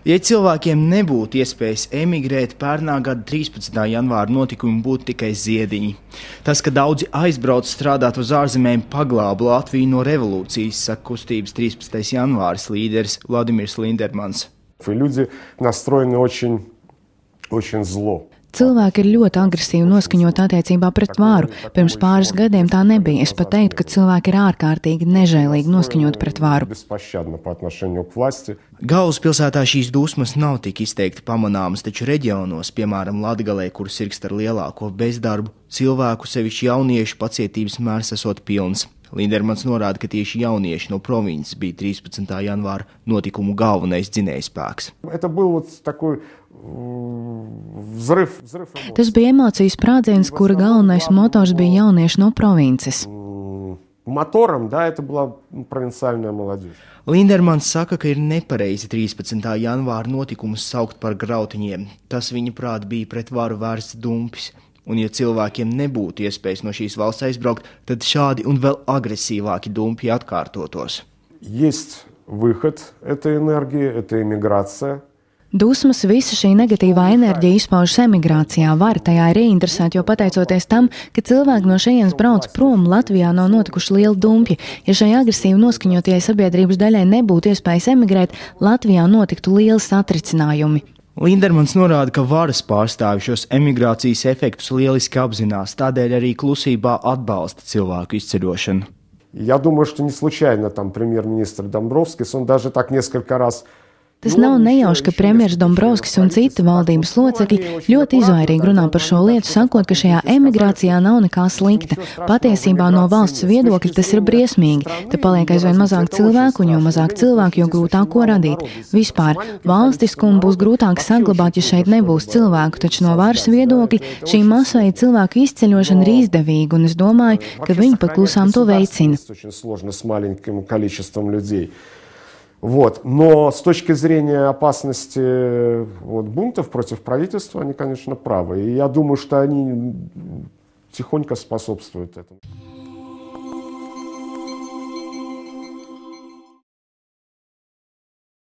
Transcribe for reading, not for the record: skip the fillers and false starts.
Ja cilvēkiem nebūtu iespējas emigrēt, pērnā gada 13. janvāra notikumi būtu tikai ziediņi. Tas, ka daudzi aizbrauc strādāt uz ārzemēm, paglāba Latviju no revolūcijas, saka kustības 13. janvāris līderis Vladimirs Lindermans. Люди настроены очень зло. Cilvēki ir ļoti agresīvi noskaņoti attiecībā pret varu. Pirms pāris gadiem tā nebija. Es pat teiktu, ka cilvēki ir ārkārtīgi nežēlīgi noskaņoti pret varu. Galvaspilsētā šīs dusmas nav tik izteikti pamanāmas, taču reģionos, piemēram Latgalē, kur sirgst ar lielāko bezdarbu, cilvēku, sevišķi jauniešu pacietības mērs esot pilns. Lindermans norāda, ka tieši jaunieši no provinces bija 13. janvāra notikumu galvenais dzinējspēks. Tas bija emocijas sprādziens, kura galvenais motors bija jaunieši no provinces. Motoram, да, это была провинциальная молодежь. Lindermans saka, ka ir nepareizi 13. janvāra notikumus saukt par grautiņiem. Tas, viņa prāt, bija pret varu vērsts dumpis. Un, ja cilvēkiem nebūtu iespējas no šīs valsts aizbraukt, tad šādi un vēl agresīvāki dumpi atkārtotos. Есть выход этой энергии, это иммиграция. Dusmas, visa šī negatīvā enerģija izpaužas emigrācijā. Vara tajā ir ieinteresēta, jo pateicoties tam, ka cilvēki no šejienes brauc prom, Latvijā nav notikuši lieli dumpji. Ja šai agresīvi noskaņotajai sabiedrības daļai nebūtu iespējas emigrēt, Latvijā notiktu lieli satricinājumi. Lindermans norāda, ka varas pārstāvi šos emigrācijas efektus lieliski apzinās, tādēļ arī klusībā atbalsta cilvēku izceļošanu. Я думаю, что не случайно там премьер-министр Dombrovskis, он даже так несколько раз. Tas nav nejauši, ka premjeras Dombrovskis un citi valdības locekļi ļoti izvairīgi runā par šo lietu, sakot, ka šajā emigrācijā nav nekā slikta. Patiesībā no valsts viedokļa tas ir briesmīgi. Te paliek aizvien mazāk cilvēku, un jo mazāk cilvēku, jo grūtāk ko radīt. Vispār valstiskumu būs grūtāk saglabāt, ja šeit nebūs cilvēku, taču no varas viedokļa šī masveida cilvēku izceļošana ir izdevīga, un es domāju, ka viņi pat klusām to veicina. Вот. Но с точки зрения опасности бунтов против правительства, они, конечно, правы. И я думаю, что они тихонько способствуют этому.